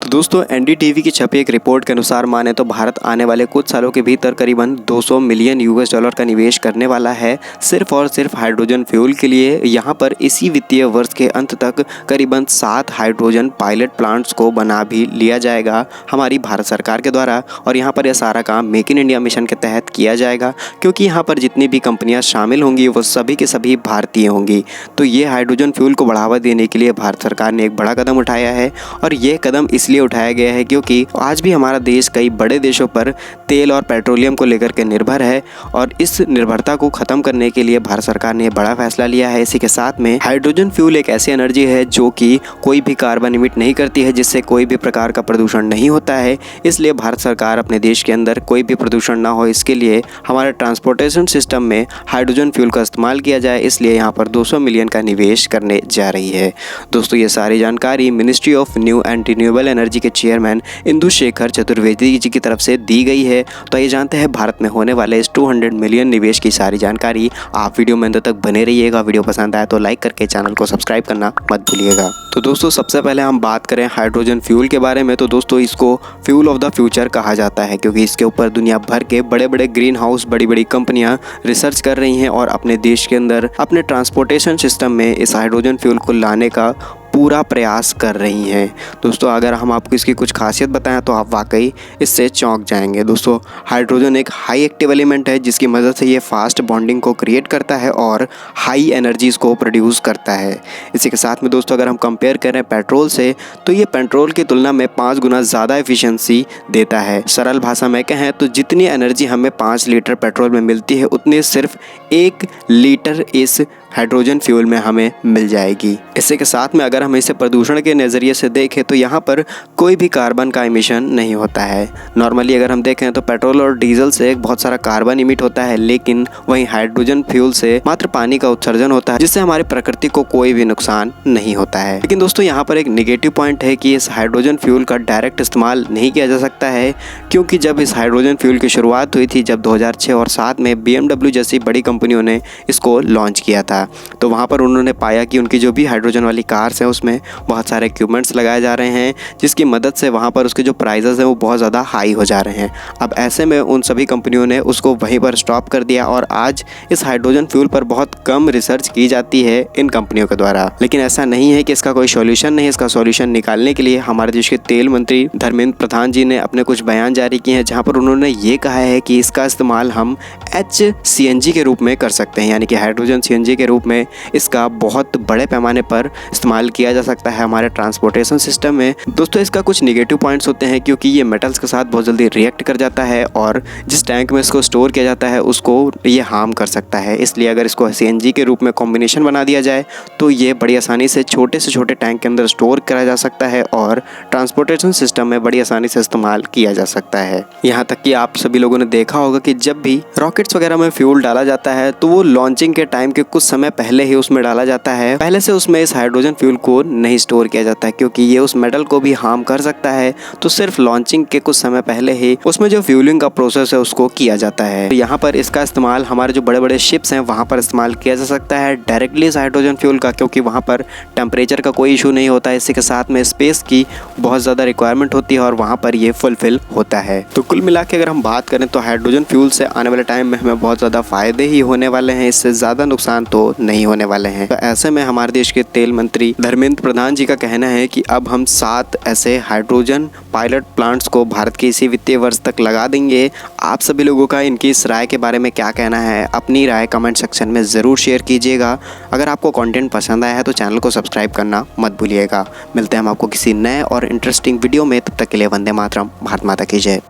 तो दोस्तों एनडीटीवी की छपी एक रिपोर्ट के अनुसार माने तो भारत आने वाले कुछ सालों के भीतर करीबन 200 मिलियन यूएस डॉलर का निवेश करने वाला है सिर्फ और सिर्फ हाइड्रोजन फ्यूल के लिए। यहाँ पर इसी वित्तीय वर्ष के अंत तक करीबन 7 हाइड्रोजन पायलट प्लांट्स को बना भी लिया जाएगा हमारी भारत सरकार के द्वारा। और यहाँ पर यह सारा काम मेक इन इंडिया मिशन के तहत किया जाएगा, क्योंकि यहाँ पर जितनी भी कंपनियाँ शामिल होंगी वो सभी के सभी भारतीय होंगी। तो ये हाइड्रोजन फ्यूल को बढ़ावा देने के लिए भारत सरकार ने एक बड़ा कदम उठाया है, और ये कदम इसलिए उठाया गया है क्योंकि आज भी हमारा देश कई बड़े देशों पर तेल और पेट्रोलियम को लेकर के निर्भर है, और इस निर्भरता को खत्म करने के लिए भारत सरकार ने बड़ा फैसला लिया है। इसी के साथ में हाइड्रोजन फ्यूल एक ऐसी एनर्जी है जो कि कोई भी कार्बन इमिट नहीं करती है, जिससे कोई भी प्रकार का प्रदूषण नहीं होता है। इसलिए भारत सरकार अपने देश के अंदर कोई भी प्रदूषण ना हो, इसके लिए हमारे ट्रांसपोर्टेशन सिस्टम में हाइड्रोजन फ्यूल का इस्तेमाल किया जाए। इसलिए यहाँ पर 200 मिलियन का निवेश करने जा रही है। दोस्तों ये सारी जानकारी ministry of new and renewable energy के चेयरमैन इंदु शेखर चतुर्वेदी जी की तरफ से दी गई है। तो ये जानते हैं भारत में होने वाले इस 200 मिलियन निवेश की सारी जानकारी। आप वीडियो में अंत तक बने रहिएगा। वीडियो पसंद आए तो लाइक करके चैनल को सब्सक्राइब करना मत भूलिएगा। तो दोस्तों सबसे पहले हम बात करें हाइड्रोजन फ्यूल के बारे में, तो दोस्तों इसको फ्यूल ऑफ द फ्यूचर कहा जाता है, क्योंकि इसके ऊपर दुनिया भर के बड़े बड़े ग्रीन हाउस बड़ी बड़ी कंपनियां रिसर्च कर रही हैं और अपने देश के अंदर अपने ट्रांसपोर्टेशन सिस्टम में इस हाइड्रोजन फ्यूल को लाने का पूरा प्रयास कर रही हैं। दोस्तों अगर हम आपको इसकी कुछ खासियत बताएं तो आप वाकई इससे चौंक जाएंगे। दोस्तों हाइड्रोजन एक हाई एक्टिव एलिमेंट है, जिसकी मदद से ये फास्ट बॉन्डिंग को क्रिएट करता है और हाई एनर्जीज़ को प्रोड्यूस करता है। इसी के साथ में दोस्तों अगर हम कंपेयर करें पेट्रोल से, तो ये पेट्रोल की तुलना में 5 गुना ज़्यादा एफिशिएंसी देता है। सरल भाषा में कहें तो जितनी एनर्जी हमें 5 लीटर पेट्रोल में मिलती है, उतनी सिर्फ 1 लीटर इस हाइड्रोजन फ्यूल में हमें मिल जाएगी। इसी के साथ में अगर हम इसे प्रदूषण के नज़रिए से देखें तो यहाँ पर कोई भी कार्बन का इमिशन नहीं होता है। नॉर्मली अगर हम देखें तो पेट्रोल और डीजल से बहुत सारा कार्बन इमिट होता है, लेकिन वहीं हाइड्रोजन फ्यूल से मात्र पानी का उत्सर्जन होता है, जिससे हमारी प्रकृति को कोई भी नुकसान नहीं होता है। लेकिन दोस्तों यहाँ पर एक निगेटिव पॉइंट है कि इस हाइड्रोजन फ्यूल का डायरेक्ट इस्तेमाल नहीं किया जा सकता है, क्योंकि जब इस हाइड्रोजन फ्यूल की शुरुआत हुई थी, जब 2006 और 2007 में BMW जैसी बड़ी कंपनियों ने इसको लॉन्च किया था, तो वहाँ पर उन्होंने पाया कि उनकी जो भी हाइड्रोजन वाली कार्स हैं उसमें बहुत सारे इक्विपमेंट्स लगाए जा रहे हैं, जिसकी मदद से वहाँ पर उसके जो प्राइजेज़ हैं वो बहुत ज़्यादा हाई हो जा रहे हैं। अब ऐसे में उन सभी कंपनियों ने उसको वहीं पर स्टॉप कर दिया, और आज इस हाइड्रोजन फ्यूल पर बहुत कम रिसर्च की जाती है इन कंपनियों के द्वारा। लेकिन ऐसा नहीं है कि इसका कोई सॉल्यूशन नहीं है। इसका सॉल्यूशन निकालने के लिए हमारे देश के तेल मंत्री धर्मेंद्र प्रधान जी ने अपने कुछ बयान जारी किए हैं, जहाँ पर उन्होंने ये कहा है कि इसका इस्तेमाल हम HCNG के रूप में कर सकते हैं, यानी कि हाइड्रोजन CNG के रूप में इसका बहुत बड़े पैमाने पर इस्तेमाल किया जा सकता है हमारे ट्रांसपोर्टेशन सिस्टम में। दोस्तों इसका कुछ निगेटिव पॉइंट्स होते हैं, क्योंकि ये मेटल्स के साथ बहुत जल्दी रिएक्ट कर जाता है, और जिस टैंक में इसको स्टोर किया जाता है उसको ये हार्म कर सकता है। इसलिए अगर इसको CNG के रूप में कॉम्बिनेशन बना दिया जाए तो ये बड़ी आसानी से छोटे टैंक के अंदर स्टोर करा जा सकता है और ट्रांसपोर्टेशन सिस्टम में बड़ी आसानी से इस्तेमाल किया जा सकता है। यहाँ तक कि आप सभी लोगों ने देखा होगा कि जब भी रॉकेट्स वगैरह में फ्यूल डाला जाता है तो वो लॉन्चिंग के टाइम के कुछ समय पहले ही उसमें डाला जाता है। पहले से उसमें इस हाइड्रोजन फ्यूल को नहीं स्टोर किया जाता है, क्योंकि ये उस मेटल को भी हार्म कर सकता है। तो सिर्फ लॉन्चिंग के कुछ समय पहले ही उसमें जो फ्यूलिंग का प्रोसेस है उसको किया जाता है। तो यहाँ पर इसका इस्तेमाल हमारे जो बड़े बड़े शिप्स हैं वहाँ पर इस्तेमाल किया जा सकता है डायरेक्टली इस हाइड्रोजन फ्यूल का, क्योंकि वहाँ पर टेम्परेचर का कोई इशू नहीं होता है। इसी के साथ में स्पेस की बहुत ज़्यादा रिक्वायरमेंट होती है और वहाँ पर ये फुलफिल होता है। तो कुल मिला के अगर हम बात करें तो हाइड्रोजन फ्यूल से आने वाले टाइम में हमें बहुत ज़्यादा फायदे ही होने वाले हैं, इससे ज़्यादा नुकसान तो नहीं होने वाले हैं। तो ऐसे में हमारे देश के तेल मंत्री धर्मेंद्र प्रधान जी का कहना है कि अब हम 7 ऐसे हाइड्रोजन पायलट प्लांट्स को भारत के इसी वित्तीय वर्ष तक लगा देंगे। आप सभी लोगों का इनकी इस राय के बारे में क्या कहना है, अपनी राय कमेंट सेक्शन में ज़रूर शेयर कीजिएगा। अगर आपको कंटेंट पसंद आया है तो चैनल को सब्सक्राइब करना मत भूलिएगा। मिलते हैं हम आपको किसी नए और इंटरेस्टिंग वीडियो में, तब तक के लिए वंदे मातरम, भारत माता की जय।